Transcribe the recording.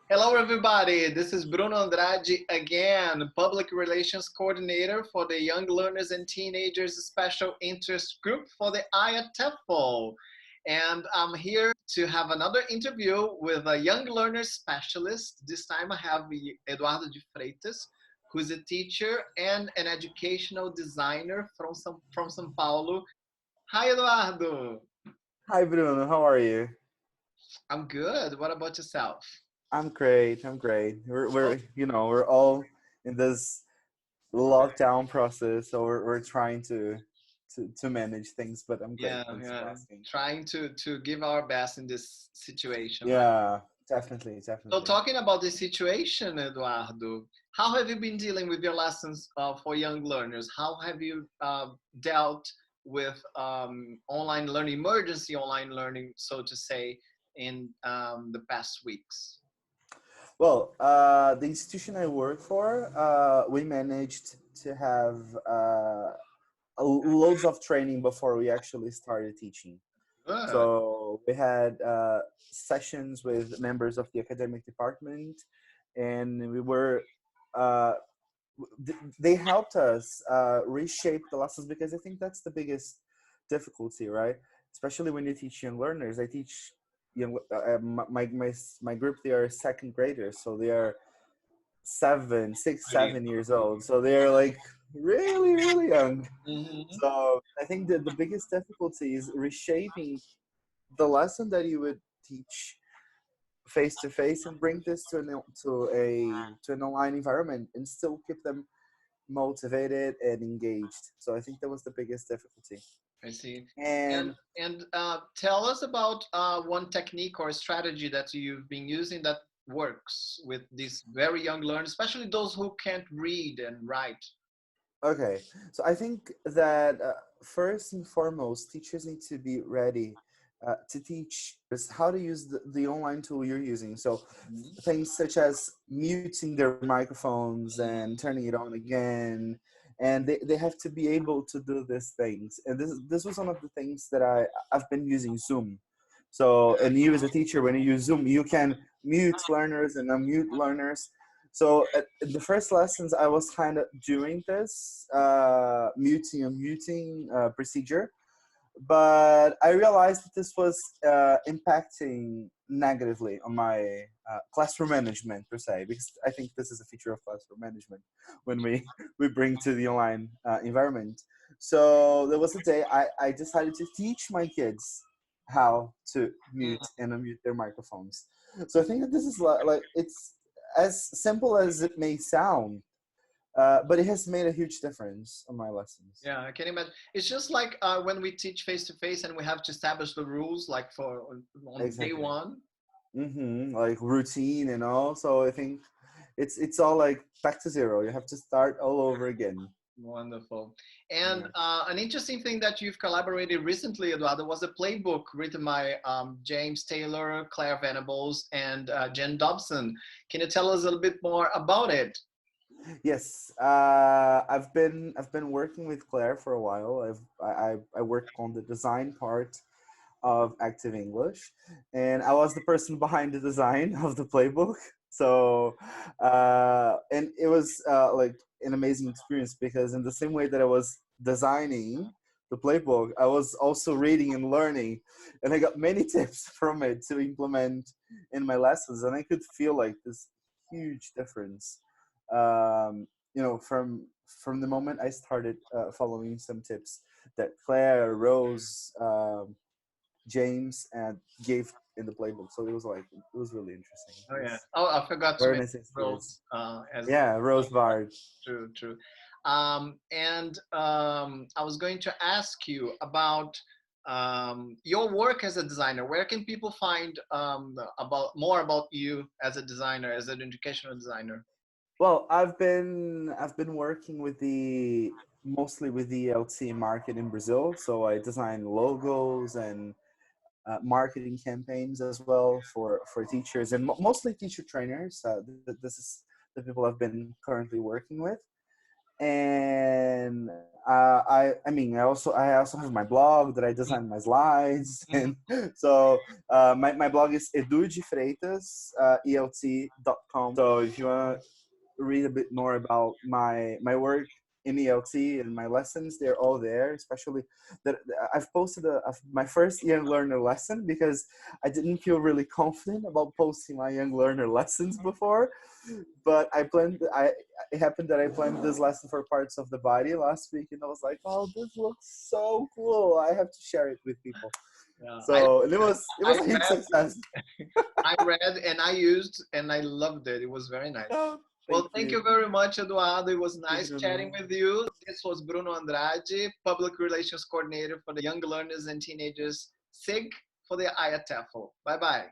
Hello, everybody. This is Bruno Andrade again, Public Relations Coordinator for the Young Learners and Teenagers Special Interest Group for the IATEFL. And I'm here to have another interview with a young learner specialist. This time I have Eduardo de Freitas, who's a teacher and an educational designer from São Paulo. Hi, Eduardo. Hi Bruno, how are you? I'm good. What about yourself? I'm great. I'm great. We're all in this lockdown process, so we're trying to manage things. But I'm great. Yeah, Thanks for yeah. asking. Trying to give our best in this situation, right? Yeah, definitely, So definitely. talking about the situation, Eduardo, how have you been dealing with your lessons for young learners? How have you dealt with online learning, emergency online learning, so to say, in the past weeks? Well, the institution I work for, we managed to have loads of training before we actually started teaching. Good. So we had sessions with members of the academic department, and we were uh, they helped us reshape the lessons, because I think that's the biggest difficulty, right? Especially when you teach young learners. I teach young my group. They are second graders, so they are seven, six, Pretty. 7 years old. So they're like really, really young. Mhm. So I think that the biggest difficulty is reshaping the lesson that you would teach face to face and bring this to an online environment and still keep them motivated and engaged. So I think that was the biggest difficulty. I see. And And tell us about one technique or strategy that you've been using that works with these very young learners, especially those who can't read and write. okay, so I think that first and foremost, teachers need to be ready to teach us how to use the online tool you're using. So Mhm. things such as muting their microphones and turning it on again, and they have to be able to do these things. And this was one of the things that I've been using Zoom. So, and you as a teacher, when you use Zoom, you can mute learners and unmute learners. So at the first lessons, I was kind of doing this muting and muting procedure, but I realized that this was impacting negatively on my classroom management per se, because I think this is a feature of classroom management when we bring to the online environment. So there was a day I decided to teach my kids how to mute and unmute their microphones. So I think that this is like it's as simple as it may sound, but it has made a huge difference on my lessons. Yeah, I can imagine. It's just like when we teach face to face and we have to establish the rules, like for on day Exactly. one. Like routine and all. So I think it's all like back to zero. You have to start all over again. Wonderful. And Yeah. an interesting thing that you've collaborated recently, Eduardo, was a playbook written by James Taylor, Claire Venables, and Jen Dobson. Can you tell us a little bit more about it? Yes. I've been working with Claire for a while. I work on the design part of Active English, and I was the person behind the design of the playbook. So, and it was like an amazing experience, because in the same way that I was designing the playbook, I was also reading and learning, and I got many tips from it to implement in my lessons, and I could feel like this huge difference. From the moment I started following some tips that Claire, Rose, James and gave in the playbook. So it was really interesting. Oh It yeah. was Oh, I forgot a to very mention nice experience. roles as Yeah, Rose Bard. true, true. And I was going to ask you about your work as a designer. Where can people find about more about you as a designer, as an educational designer? Well, I've been working with the mostly with the LT market in Brazil. So I design logos and marketing campaigns as well for teachers and mostly teacher trainers. This is the people I've been currently working with. And I also have my blog that I design my slides, and so my blog is Edu de Freitas, ELT.com. So if you want to read a bit more about my work in ELT and my lessons, they're all there. Especially that I've posted my first young learner lesson, because I didn't feel really confident about posting my young learner lessons before. But it happened that I planned this lesson for parts of the body last week, and I was like, oh, this looks so cool, I have to share it with people. Yeah, So it I was a huge read, success. I read and I used and I loved it. It was very nice. Oh, thank Well, thank you. you very much, Eduardo. It was Thank you, nice chatting Bruno. with you. This was Bruno Andrade, Public Relations Coordinator for the Young Learners and Teenagers SIG for the IATEFL. Bye bye.